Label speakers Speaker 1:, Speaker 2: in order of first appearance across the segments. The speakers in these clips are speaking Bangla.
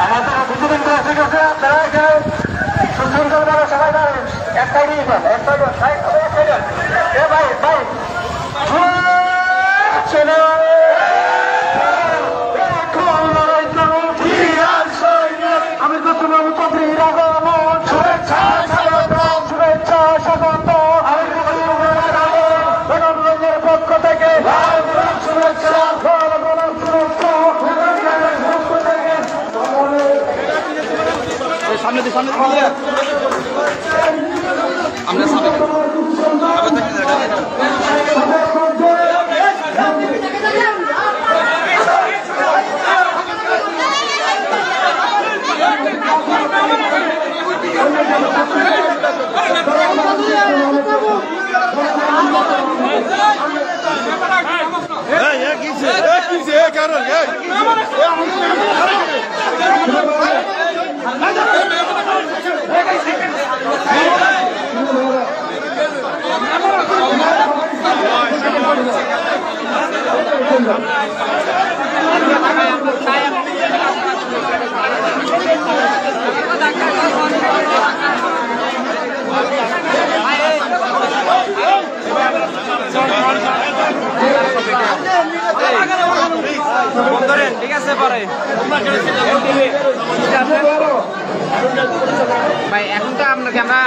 Speaker 1: আমাদের কিছুদিন করে ঠিক আছে, আপনারা এখানে সুশৃঙ্খলভাবে সবাই দাঁড়ান, এক সাইডে এক সাইডে এ ভাই ভাই আমি তো তোমার শুভেচ্ছা শুভেচ্ছা স্বাগত মনোরঞ্জনের পক্ষ থেকে শুভেচ্ছা
Speaker 2: সামনে সামনে আমরা সামনে ঠিক আছে পরে ভাই এখন তো আপনাকে আমরা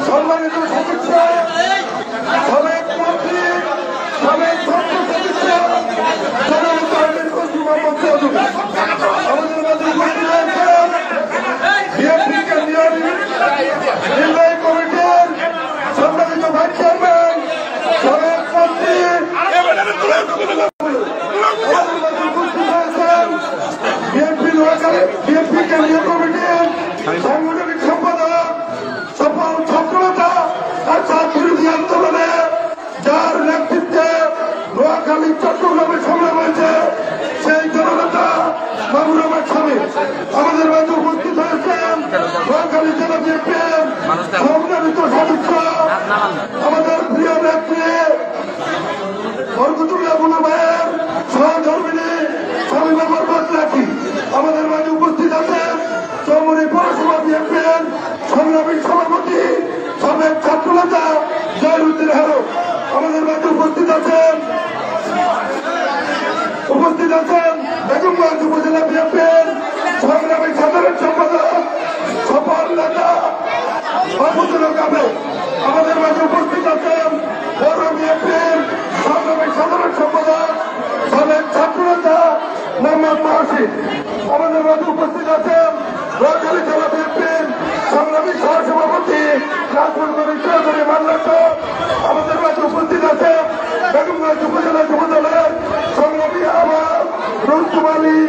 Speaker 1: সম্মানিত সদস্য সাবেক মন্ত্রী সাবেক সদস্য আমাদের নির্বাহী কমিটির সম্মানিত ভাইস চেয়ারম্যান সাবেক মন্ত্রী বিএনপি কেন্দ্রীয় কমিটির সাংগঠনিক সম্পাদক সফল ছাত্রতা আর ছাত্র বিরোধী আন্দোলনে যার নেতৃত্বে নোয়াখালী চট্টগ্রামে সংগ্রাম হয়েছে সেই জননেতা মামুনুর রহমান স্বামী আমাদের মাঝে উপস্থিত হয়েছেন নোয়াখালী জেলা বিএনপির সম্মানিত সদস্য আমাদের প্রিয় নেত্রী বরকতুল্লাহ বুলু ভাইয়ের সহধর্মিনী স্বামী বাবার বাদলাঠি আমাদের মাঝে উপস্থিত আছেন চৌমুহনী পৌরসভা বিএনপির সংগ্রামী সভাপতি সাবেক ছাত্রনেতা জয়রুদ্দিন হেরো আমাদের মাঝে উপস্থিত আছেন বেগমগঞ্জ উপজেলা বিএনপির সংগ্রামী সাধারণ সম্পাদক সফল নেতা মাহমুদুল কাবে আমাদের মাঝে উপস্থিত আছেন পৌর বিএনপির সংগ্রামী সাধারণ সম্পাদক সাবেক ছাত্রনেতা মোহাম্মদ মাহসিন আমাদের মাঝে উপস্থিত আছেন নোয়াখালী জেলা বিএনপির সংগ্রামী সহসভাপতি নাজমুল করিম চৌধুরী মান্নাত আমাদের মাঝে উপস্থিত আছেন বেগমগঞ্জ উপজেলা যুবদলের সংগ্রামী আবার রুস্তমালী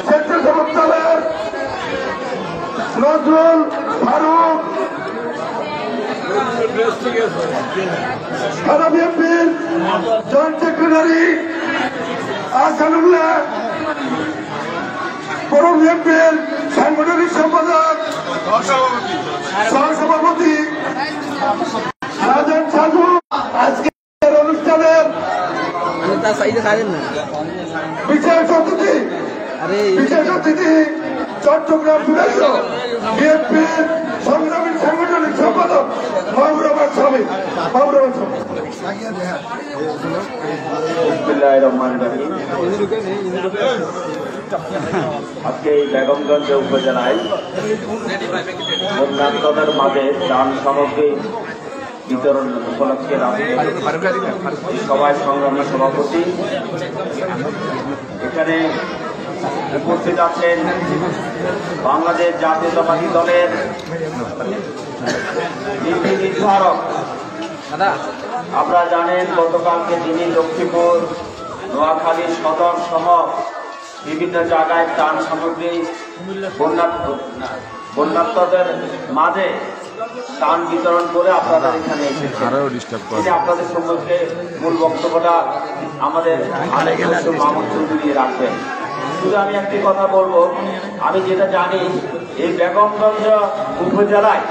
Speaker 1: স্বেচ্ছাসেবক দলের নজরুল ফারুক সারা বিএনপির জয়েন্ট সেক্রেটারি আহসানুল্লাহ পৌর বিএনপির সাংগঠনিক সম্পাদক সহসভাপতি রাজন সাধু আজকের অনুষ্ঠানের বিশেষ অতিথি চট্টগ্রাম বিভাগীয় বিএনপির সংগ্রামী সাংগঠনিক সম্পাদক মাহমুনুর রহমান স্বামী
Speaker 3: আজকে এই বেগমগঞ্জ উপজেলায় বন্যার্তদের মাঝে ত্রাণ সামগ্রী বিতরণ উপলক্ষে সবাই সংগ্রামী সভাপতি এখানে উপস্থিত আছেন বাংলাদেশ জাতীয়তাবাদী দলের নীতি নির্ধারক। আপনারা জানেন গতকালকে তিনি লক্ষ্মীপুর নোয়াখালী সদর সহ বিভিন্ন জায়গায় ত্রাণ সামগ্রী বন্যার্তদের মাঝে ত্রাণ বিতরণ করে আপনাদের এখানে এসেছেন। আপনাদের সম্পর্কে মূল বক্তব্যটা আমাদের মাহমুদ চৌধুরী রাখবেন। শুধু আমি একটি কথা বলবো, আমি যেটা জানি এই বেগমগঞ্জ উপজেলায়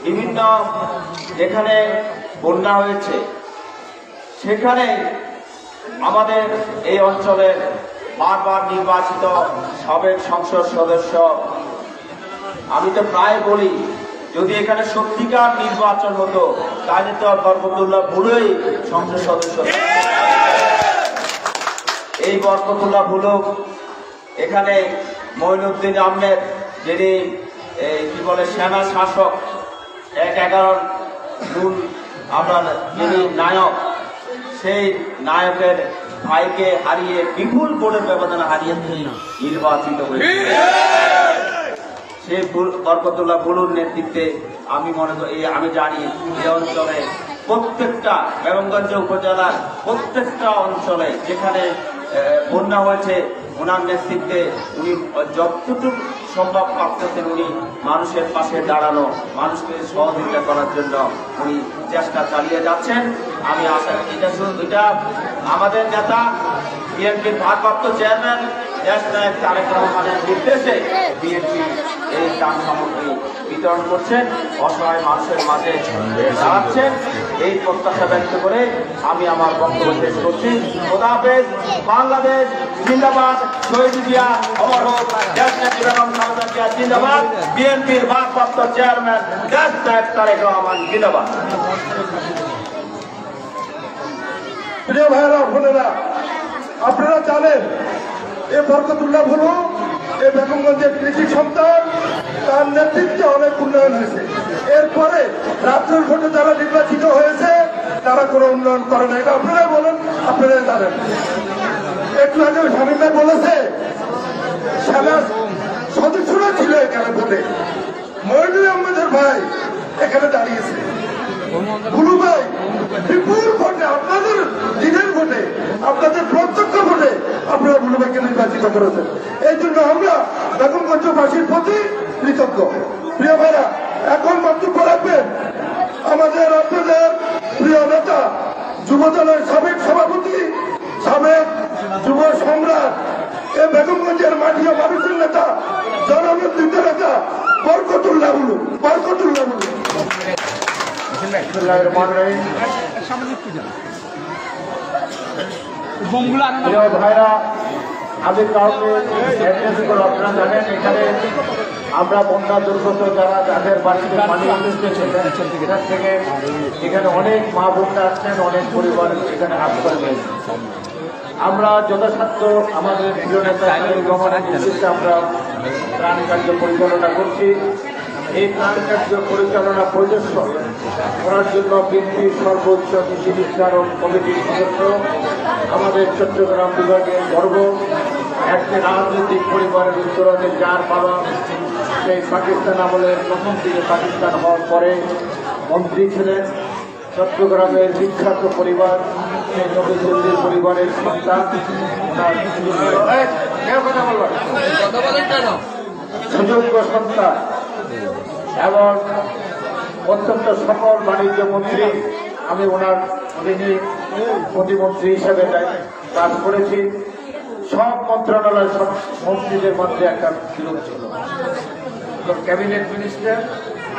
Speaker 3: বিভিন্ন যেখানে বন্যা হয়েছে সেখানে আমাদের এই অঞ্চলের বারবার নির্বাচিত সাবেক সংসদ সদস্য, আমি তো প্রায় বলি যদি এখানে সত্যিকার নির্বাচন হতো তাহলে তো বরকতুল্লাহ ভুলুই সংসদ সদস্য। এই বরকতুল্লাহ ভুলু এখানে মঈনুদ্দিন আহমেদ, যিনি কি বলে সেনা শাসক, 11 জুন আপনার যিনি নায়ক, সেই নায়কের ভাইকে হারিয়ে বিপুল ভোটের ব্যবধানে হারিয়ে নির্বাচিত হয়েছে। সেই বরকতুল্লাহ ভুলুর নেতৃত্বে আমি মনে করি, আমি জানি এই অঞ্চলে প্রত্যেকটা বেগমগঞ্জ উপজেলার প্রত্যেকটা অঞ্চলে যেখানে বন্যা হয়েছে ওনার নেতৃত্বে উনি যতটুকু সম্ভব পারতেছেন উনি মানুষের পাশে দাঁড়ানো, মানুষকে সহযোগিতা করার জন্য উনি চেষ্টা চালিয়ে যাচ্ছেন। আমি আশা এটা আমাদের নেতা বিএনপির ভারপ্রাপ্ত চেয়ারম্যান দেশ নায়ক তারেক রহমানের নির্দেশে বিএনপি এই ত্রাণ সামগ্রী বিতরণ করছেন, অসহায় মানুষের মাঝে দাঁড়াচ্ছেন। এই প্রত্যাশা ব্যক্ত করে আমি আমার বক্তব্য শেষ করছি। খোদা হাফেজ। বাংলাদেশ জিন্দাবাদ। শহীদ জিয়া অমর হোক। দেশ নেত্রী বেগম খালেদা জিয়া জিন্দাবাদ। বিএনপির ভারপ্রাপ্ত চেয়ারম্যান দেশ নায়ক তারেক রহমান জিন্দাবাদ।
Speaker 1: প্রিয় ভাইরা বোনেরা, আপনারা জানেন এ বরকতুল্লাহ ভুলু এই বেগমগঞ্জের কৃষি সন্তান, তার নেতৃত্বে অনেক উন্নয়ন হয়েছে। এরপরে রাত্রের ভোটে যারা নির্বাচিত হয়েছে তারা কোনো উন্নয়ন করে না, এটা আপনারা বলেন, আপনারা জানেন। একটু আগে শামীম ভাই বলেছে সেনা সদস্যরা ছিল এখানে ভোটে, মঈনুল আহমেদের ভাই এখানে দাঁড়িয়েছে, ভুলু ভাই বিপুল ভোটে, আপনাদের দিনের ভোটে, আপনাদের প্রত্যক্ষ ভোটে আপনারা ভুলু ভাইকে নির্বাচিত করেছেন। এই জন্য আমরা বেগমগঞ্জবাসীর প্রতি কৃতজ্ঞ। প্রিয় ভাইরা, এখন বক্তব্য রাখবেন আমাদের আপনাদের প্রিয় নেতা, যুবদলের সাবেক সভাপতি, সাবেক যুব সম্রাট, এ বেগমগঞ্জের মাটি ও মানুষের নেতা, জননেতৃত্ব নেতা বরকতুল্লাহ ভুলু। বরকতুল্লাহ ভুলু।
Speaker 3: ভাইরা, আমি কাউকে আপনারা জানেন এখানে আমরা বন্যা দুর্গত যারা যাদের বাড়িতে পানি উঠেছে সেখান থেকে এখানে অনেক মা বোনরা আসছেন, অনেক পরিবার এখানে আশ্রয় পেয়েছে। আমরা যথাসাধ্য আমাদের প্রিয় নেতা রহমানের নেতৃত্বে আমরা ত্রাণ কার্য পরিচালনা করছি। এই ত্রাণ কার্য পরিচালনা পরিদর্শন করার জন্য বিএনপির সর্বোচ্চ নীতি নির্ধারণ কমিটির সদস্য আমাদের চট্টগ্রাম বিভাগের গর্ব, একটি রাজনৈতিক পরিবারের উত্তরণে যার বাবা সেই পাকিস্তান আমলের প্রথম দিকে পাকিস্তান হওয়ার পরে মন্ত্রী ছিলেন, চট্টগ্রামের বিখ্যাত পরিবার সেই নবীর পরিবারের সন্তান, সুযোগ্য সন্তান এবং অত্যন্ত সফল বাণিজ্য মন্ত্রী। আমি ওনার প্রতিমন্ত্রী হিসেবে কাজ করেছি। সব মন্ত্রণালয়, সব মন্ত্রীদের মধ্যে একটা বিরোধ ছিল, ক্যাবিনেট মিনিস্টার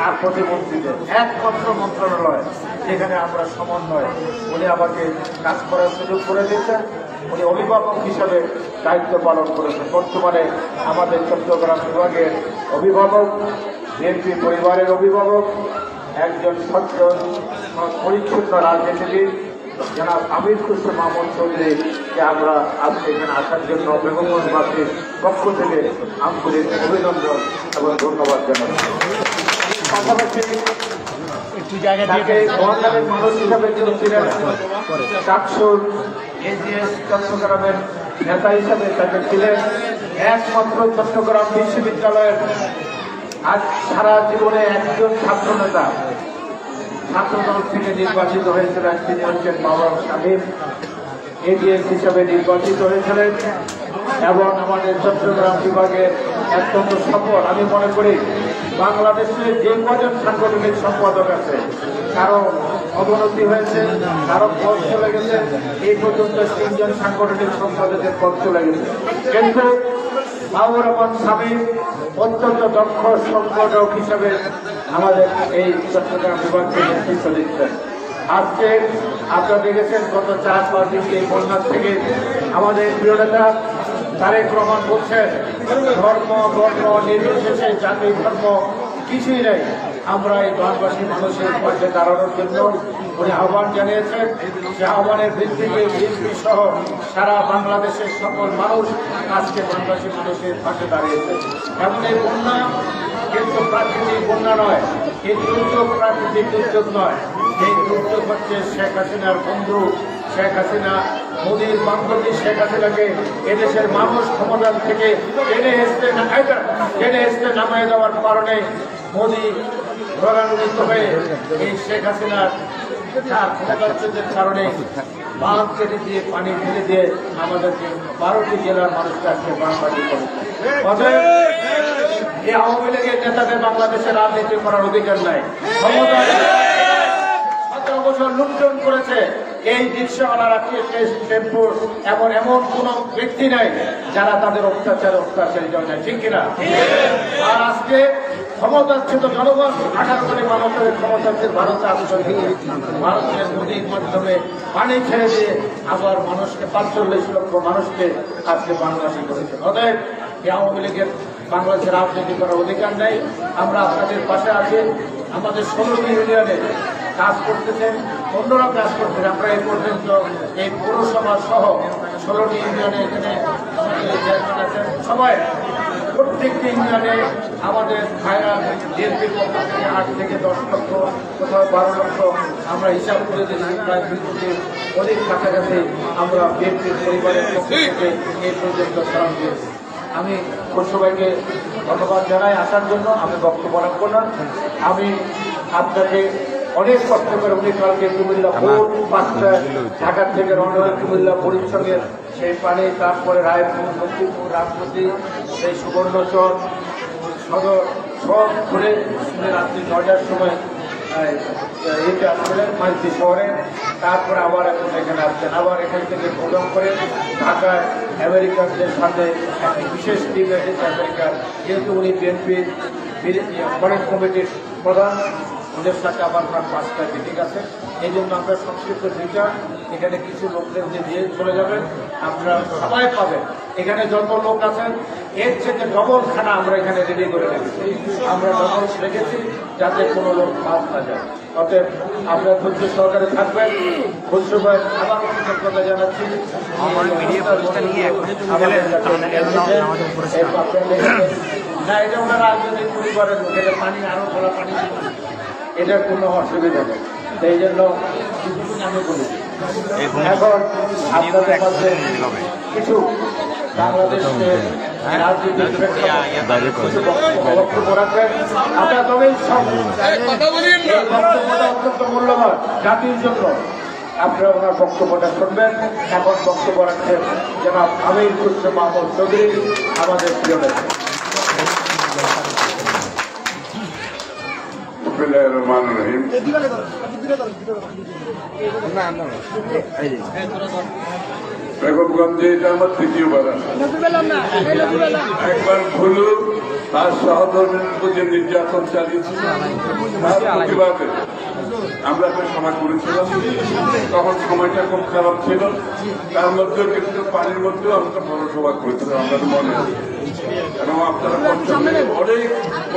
Speaker 3: আর প্রতিমন্ত্রীদের একমাত্র মন্ত্রণালয় যেখানে আমরা সমন্বয়। উনি আমাকে কাজ করার সুযোগ করে দিয়েছেন, উনি অভিভাবক হিসাবে দায়িত্ব পালন করেছেন। বর্তমানে আমাদের চট্টগ্রাম বিভাগের অভিভাবক, বিএনপি পরিবারের অভিভাবক, একজন স্বচ্ছ পরিচ্ছন্ন রাজনীতিবিদ জনাব আমির খুশরো মাহমুদ চৌধুরীকে আমরা আজকে এখানে আসার জন্য বেগমগঞ্জবাসীর পক্ষ থেকে আন্তরিক অভিনন্দন এবং ধন্যবাদ জানাচ্ছি। পাশাপাশি তাকে মহানগরের মানুষ হিসাবে তিনি ছিলেন, চাকসুর এজিএস চট্টগ্রামের নেতা হিসাবে তাকে ছিলেন, একমাত্র চট্টগ্রাম বিশ্ববিদ্যালয়ের আজ সারা জীবনে একজন ছাত্র নেতা, ছাত্রদল থেকে নির্বাচিত হয়েছিলেন, তিনি হচ্ছেন বাবার শামীম, এজিএস হিসাবে নির্বাচিত হয়েছিলেন এবং আমাদের চট্টগ্রাম বিভাগের অত্যন্ত সফল। আমি মনে করি বাংলাদেশে যে কজন সাংগঠনিক সম্পাদক আছে কারো অবনতি হয়েছে, কারো পদ চলে গেছে, এই পর্যন্ত 3 জন সাংগঠনিক সম্পাদকের পদ চলে গেছে, কিন্তু বাবুর রহমান শামীম অত্যন্ত দক্ষ সংগঠক হিসেবে আমাদের এই চট্টগ্রাম বিভাগকে নেতৃত্ব দিচ্ছেন।
Speaker 4: আজকে আপনারা দেখেছেন গত 4-5 দিন এই বন্যার থেকে আমাদের প্রিয় নেতা তারেক রহমান বলছেন ধর্ম বর্ণ নির্বিশেষে জাতি ধর্ম কিছুই নেই, আমরা এই গ্রামবাসী মানুষের পাশে দাঁড়ানোর জন্য উনি আহ্বান জানিয়েছেন। সে আহ্বানের ভিত্তিতে বিএনপি সহ সারা বাংলাদেশের সকল মানুষ আজকে গ্রামবাসী মানুষের পাশে দাঁড়িয়েছে। এমন এই বন্যা কিন্তু প্রাকৃতিক বন্যা নয়, এই দুর্যোগ প্রাকৃতিক দুর্যোগ নয়, এই দুর্যোগ হচ্ছে শেখ হাসিনার বন্ধু শেখ হাসিনা, মোদীর বান্ধবী শেখ হাসিনাকে এদেশের মানুষ ক্ষমতা থেকে টেনে হেসতে নামায় দেওয়ার কারণে মোদী প্রধানমন্ত্রিত হয়ে এই শেখ হাসিনার ক্ষমতাচ্যুতের কারণে বাঁধ কেটে দিয়ে পানি ফেলে দিয়ে আমাদেরকে 12টি জেলার মানুষকে আজকে বানবাসী করেছে। অতএব এই আওয়ামী লীগের নেতাদের বাংলাদেশে রাজনীতি করার অধিকার নাই। ক্ষমতা 17 বছর লুণ্ঠন করেছে এই রিক্সাওয়ালারা, টেম্পোর এমন কোন ব্যক্তি নাই যারা তাদের অত্যাচারী জয়, ঠিক কিনা? আর আজকে ক্ষমতাচ্যুত জনগণ 18 কোটি মানুষের ক্ষমতাচ্যুত ভারতে আশ্রয় দিয়ে ভারতের মোদীর মাধ্যমে পানি ছেড়ে দিয়ে আবার মানুষকে 45 লক্ষ মানুষকে আজকে বাংলাদেশি করেছে। অতএব এই আওয়ামী লীগের বাংলাদেশের রাজনীতি করার অধিকার নেই। আমরা আপনাদের পাশে আছি। আমাদের 16টি ইউনিয়নে কাজ করতেছেন, অন্যরা কাজ করতেছেন। আমরা এই পর্যন্ত এই পৌরসভা সহ 16টি ইউনিয়নে এখানে আছেন সবাই, প্রত্যেকটি ইউনিয়নে আমাদের ভাইরা বিএনপির পক্ষ থেকে 8 থেকে 10 লক্ষ, কোথাও 12 লক্ষ আমরা হিসাব করে দিয়েছি, প্রায় 2 কোটির অধিক কাছাকাছি আমরা বিএনপির পরিবারের পক্ষ থেকে এই পর্যন্ত সালাম দিয়েছি। আমি সবাইকে ধন্যবাদ জানাই আসার জন্য। আমি বক্তব্য রাখবো না। আমি আপনাকে অনেক কষ্ট করে উনি কালকে কুমিল্লা ভোর 5টায় ঢাকা থেকে রওনা হয়ে কুমিল্লা পরিসংগে সেই পানি, তারপরে রায়পুর, লক্ষ্মীপুর, রামপতি, সেই সুবর্ণচর সদর সব ঘুরে রাত্রি 9টার সময় এতে আসছিলেন মাইতি শহরে। তারপরে আবার এখন এখানে আসছেন, আবার এখান থেকে প্রোগ্রাম করে ঢাকায় আমেরিকানদের সাথে একটি বিশেষ টিম এসেছে আমেরিকার, যেহেতু উনি বিএনপির ফরেন কমিটির প্রধান, ওদের সাথে আবার আপনার 5টা মিটিং আছে। এই জন্য আমরা সংক্ষিপ্ত রিটার্ন এখানে কিছু লোকদের দিয়ে চলে যাবেন, আপনারা সবাই পাবেন। এখানে যত লোক আছেন এর থেকে ডবল খানা আমরা এখানে রেডি করে রেখেছি, আমরা ডবল রেখেছি যাতে কোনো লোক বাদ না যায়। অতএব আপনারা ধৈর্য সহকারে থাকবেন। ধন্যবাদ, আবার কৃতজ্ঞতা জানাচ্ছি। না, এটা ওনারা রাজনৈতিক পরিবারের লোক, এটা পানি আরো খোলা পানি, এটার কোনো অসুবিধা নেই। সেই জন্য আমি বলি এখন আপনাদের মধ্যে কিছু বাংলাদেশের রাজনীতির বক্তব্য রাখবেন আপনারা। তবেই বক্তব্যটা অত্যন্ত মূল্যবান জাতির জন্য। আপনারা ওনার বক্তব্যটা শুনবেন। এখন বক্তব্য রাখছেন জনাব আমির খুসরো মাহমুদ চৌধুরী, আমাদের প্রিয় নেতা।
Speaker 1: বেগমগঞ্জে এটা আমার তৃতীয়বার একবার ভুলু তার সহধর্মের প্রতি নির্যাতন চালিয়েছিল, তার প্রতিবাদে আমরা একটা সময় করেছিলাম। তখন সময়টা খুব খারাপ ছিল, তার মধ্যেও কিন্তু পানির মধ্যেও আমরা বড় সভা করেছিলাম আমাদের মনে আছে। এবং আপনারা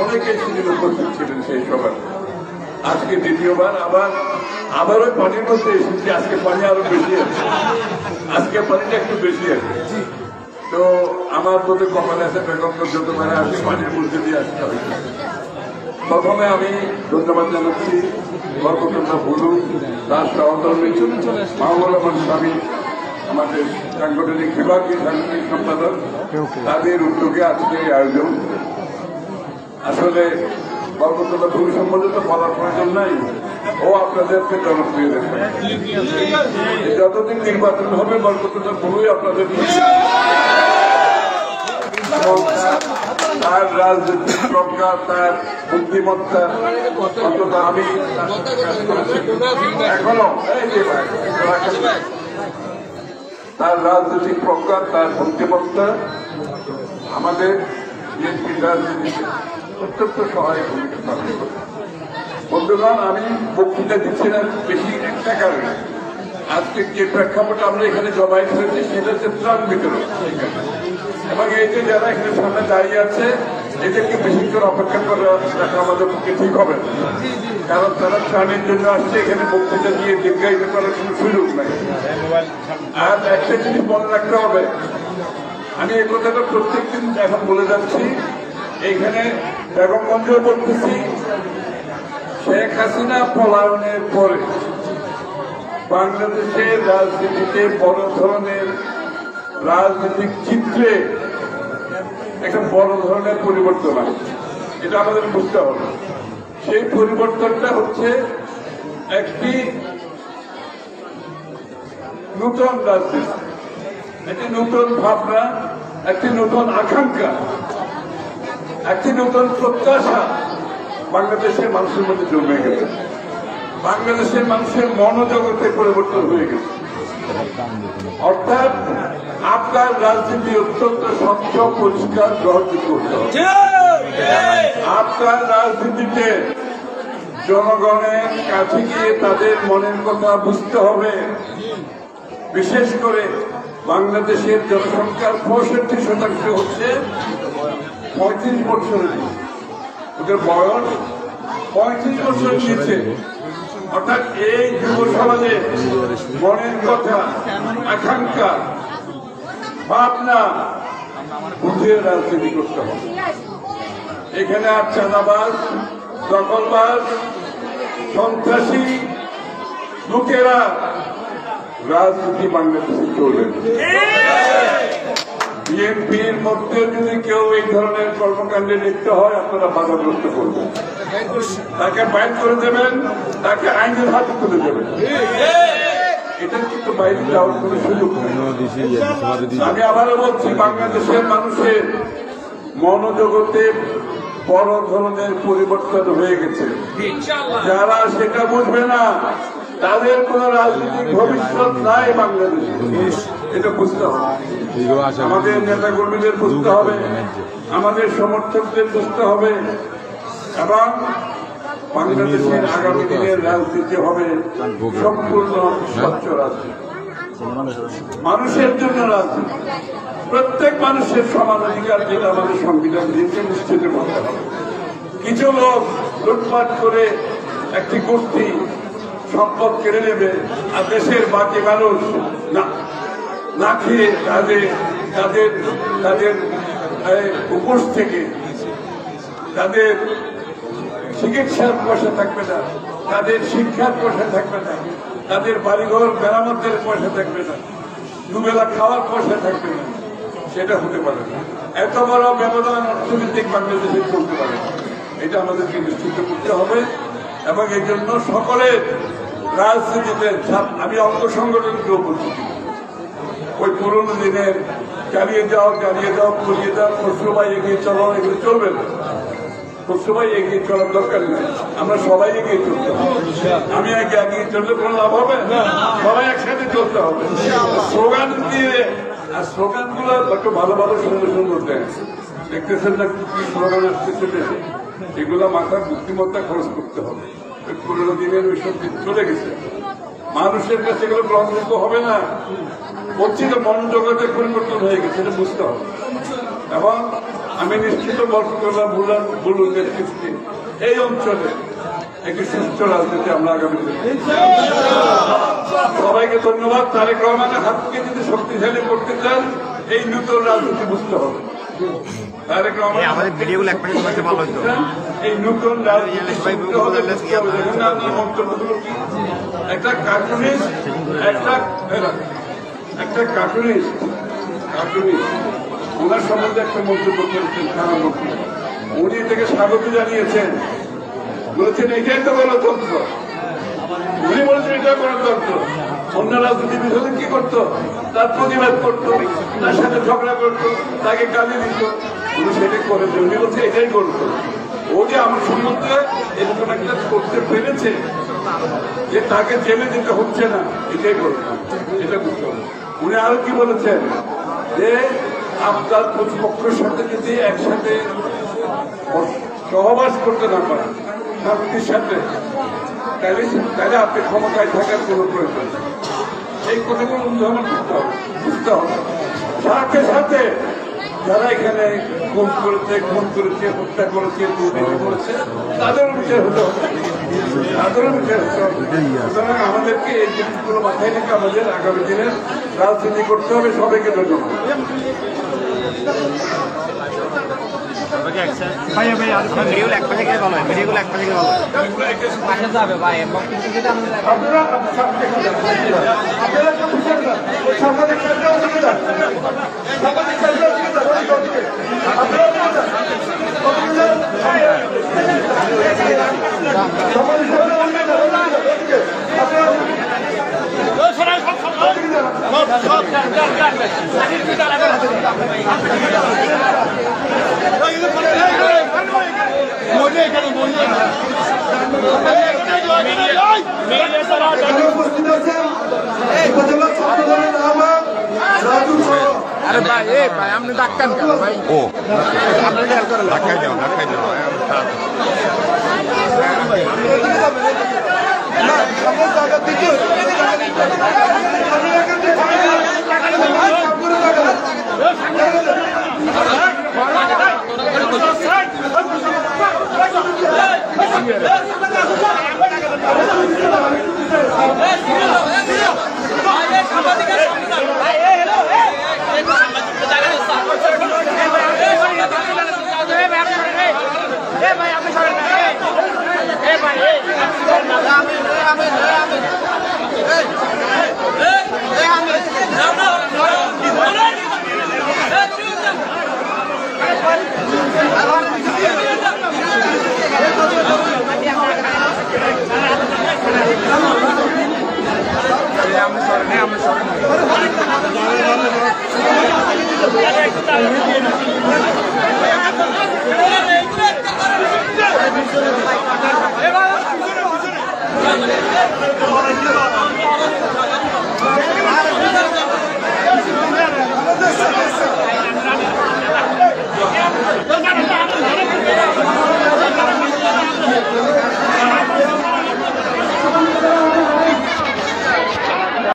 Speaker 1: অনেকে ছিলেন, উপস্থিত ছিলেন সেই সভায়। আজকে দ্বিতীয়বার আবার ওই পানির মধ্যে এসেছি। আজকে পানি আরো বেশি আছে, আজকে পানিটা একটু বেশি আছে। তো আমার প্রতি কপাল আছে, বেগমগঞ্জ যতবার আসি পানির মধ্যে দিয়ে আসতে হবে। প্রথমে আমি ধন্যবাদ জানাচ্ছি বরকতুল্লাহ ভুলু, তার সহধর্মী মাহমুদ রহমান স্বামী, আমাদের সাংগঠনিক বিভাগীয় সাংগঠনিক সম্পাদক, তাদের উদ্যোগে আজকে এই আয়োজন। আসলে বরকতুল্লাহ ভুলু সম্বন্ধে তো বলার প্রয়োজন নাই, ও আপনাদেরকে জনপ্রিয় দেবে। যতদিন নির্বাচন হবে বরকতুল্লাহ ভুলুই আপনাদের তার রাজনৈতিক প্রজ্ঞা, তার বুদ্ধিমত্তা, অন্তত আমি এখনো তার রাজনৈতিক প্রজ্ঞা, তার বুদ্ধিমত্তা আমাদের বিএনপির রাজনীতিতে অত্যন্ত সহায়ক ভূমিকা পালন করে। বন্ধুগণ, আমি বক্তৃতা দিচ্ছি না বেশি একটা কারণে। আজকে যে প্রেক্ষাপট আমরা এখানে জমায়েত হয়েছি সেটা হচ্ছে ত্রাণ বিতরণ, এবং এই যে যারা এখানে সামনে দাঁড়িয়ে আছে এদেরকে বেশিক্ষণ অপেক্ষা করে রাখা আমাদের পক্ষে ঠিক হবে না, কারণ তারা ত্রাণের জন্য আসছে। এখানে বক্তৃতা দিয়ে দীর্ঘায়িত করার কোনো সুযোগ নাই। আর একটা জিনিস মনে রাখতে হবে, আমি এই কথাটা প্রত্যেকদিন এখন বলে যাচ্ছি, এইখানে বেগমগঞ্জেও বলতেছি, শেখ হাসিনা পলায়নের পরে বাংলাদেশের রাজনীতিতে বড় ধরনের রাজনৈতিক চিত্রে একটা বড় ধরনের পরিবর্তন আসছে, এটা আমাদের বুঝতে হবে। সেই পরিবর্তনটা হচ্ছে একটি নতুন রাজনীতি, একটি নতুন ভাবনা, একটি নতুন আকাঙ্ক্ষা, একটি নতুন প্রত্যাশা বাংলাদেশের মানুষের মধ্যে জন্মে গেছে। বাংলাদেশের মানুষের মনোজগতে পরিবর্তন হয়ে গেছে। অর্থাৎ আপনার রাজনীতি অত্যন্ত স্বচ্ছ, পরিষ্কার, গ্রহণযোগ্য করতে হবে। আপনার রাজনীতিতে জনগণের কাছে গিয়ে তাদের মনের কথা বুঝতে হবে। বিশেষ করে বাংলাদেশের জনসংখ্যার 65% হচ্ছে 35 বছরের, ওদের বয়স 35 বছর নিচে। অর্থাৎ এই যুব সমাজে মনের কথা, আকাঙ্ক্ষা, ভাবনা বুঝে রাজনীতি করতে হবে। এখানে আর চাঁদাবাজ, দখলবাজ, সন্ত্রাসী লোকেরা রাজনীতি বাংলাদেশে চলবে। বিএনপির মধ্যে যদি কেউ এই ধরনের কর্মকাণ্ডে লিপ্ত হয়, আপনারা বাধাগ্রস্ত করবেন, তাকে বাইর করে দেবেন, তাকে আইনের হাতে তুলে দেবেন। এটা কিন্তু বাইরে যাওয়ার কোনো সুযোগ নেই। আমি আবারও বলছি, বাংলাদেশের মানুষের মনোজগতে বড় ধরনের পরিবর্তন হয়ে গেছে। যারা সেটা বুঝবে না, তাদের কোন রাজনৈতিক ভবিষ্যৎ নাই বাংলাদেশে, এটা বুঝতে হবে। আমাদের নেতা কর্মীদের বুঝতে হবে, আমাদের সমর্থকদের বুঝতে হবে, এবং বাংলাদেশের আগামী দিনের রাজনীতি হবে সম্পূর্ণ স্বচ্ছ রাজনীতি, মানুষের জন্য রাজনীতি, প্রত্যেক মানুষের সমান অধিকার যেটা আমাদের সংবিধান দিয়েছে নিশ্চিত করতে হবে। কিছু লোক লুটপাট করে একটি গোষ্ঠী সম্পদ কেড়ে নেবে, আর দেশের বাকি মানুষ না খেয়ে তাদের উপোস থেকে তাদের চিকিৎসার পয়সা থাকবে না, তাদের শিক্ষার পয়সা থাকবে না, তাদের বাড়িঘর মেরামতের পয়সা থাকবে না, দুবেলা খাওয়ার পয়সা থাকবে না। সেটা হতে পারে না। এত বড় ব্যবধান অর্থনৈতিক বাংলাদেশে চলতে পারে না। এটা আমাদেরকে নিশ্চিত করতে হবে, এবং এই জন্য সকলের রাজনীতিতে, আমি অঙ্গ সংগঠনকেও বলছি, ওই পুরোনো দিনের চালিয়ে যাও, পুড়িয়ে যাও, খসরুভাই এগিয়ে চলো, এগুলো চলবে না। খসরুভাই এগিয়ে চলার দরকার নেই, আমরা সবাই এগিয়ে চলতে হবে। আমি এগিয়ে চললে কোনো লাভ হবে না, সবাই একসাথে চলতে হবে। স্লোগান দিয়ে, আর স্লোগান গুলো একটু ভালো ভালো সুন্দর সুন্দর দেয়, দেখতেছেন না কি স্লোগান আসতেছে দেশে, এগুলো মাথার বুদ্ধিমত্তা খরচ করতে হবে। পুরোনো দিনের ওইসব চলে গেছে, মানুষের কাছে এগুলো গ্রহণযোগ্য হবে না। বলছি তো, মনোজগতের পরিবর্তন হয়ে গেছে, এটা বুঝতে হবে। এবং আমি নিশ্চিত বলুন নেতৃত্বে এই অঞ্চলে একটি সুস্থ রাজনীতি আমরা আগামী দিনে। সবাইকে ধন্যবাদ। তারেক রহমানের হাতকে যদি শক্তিশালী করতে চান, এই নতুন রাজনীতি বুঝতে হবে। তারেক রহমান এই নতুন রাজনীতি মন্তব্যগুলো কি, একটা কার্টুনিস্ট, একটা কার্টুনিস্ট ওনার সম্বন্ধে একটা মন্তব্য করেছেন, খারাপ মন্তব্য। উনি এটাকে স্বাগত জানিয়েছেন, বলেছেন এটাই তো গণতন্ত্র। উনি বলেছেন এটা গণতন্ত্র। অন্য রাজনীতিবিদ হলে কি করতো? তার প্রতিবাদ করতো, তার সাথে ঝগড়া করতো, তাকে গালি দিত। উনি সেটাই করেছেন, উনি বলছে এটাই করতো। ও যে আমার সম্বন্ধে এরকম একটা করতে পেরেছে যে তাকে জেলে যেতে হচ্ছে না, এটাই করতো, এটা বুঝতে হবে। উনি আরো কি বলেছেন যে আপনার প্রতিপক্ষের সাথে যদি একসাথে সহবাস করতে না পারেন, শান্তির সাথে, তাহলে আপনি ক্ষমতায় থাকার কোনো প্রয়োজন নেই। এই কথাগুলো অনুধাবন করতে হবে, বুঝতে হবে। সাথে সাথে যারা এখানে খুন করেছে, হত্যা করেছে, দুর্নীতি করেছে, তাদেরও বিচার হতে হবে, তাদেরও বিচার হতে হবে। সুতরাং আমাদেরকে এই জিনিসগুলো মাথায় রেখে আমাদের আগামী দিনে রাজনীতি করতে হবে। সবাইকে ধন্যবাদ।
Speaker 2: ভিডিওগুলো এক পাশে গিয়ে ভালো হয়, ভিডিওগুলো এক পাশে গিয়ে ভালো হয়। পাশে যাবে ভাই,
Speaker 1: আপনারা সাংবাদিক
Speaker 2: আরে ভাই, ভাই আপনি ডাক্তার কেন ভাই? ও আপনি ধাক্কাই যাও, ধাক্কাই যাও।
Speaker 1: না,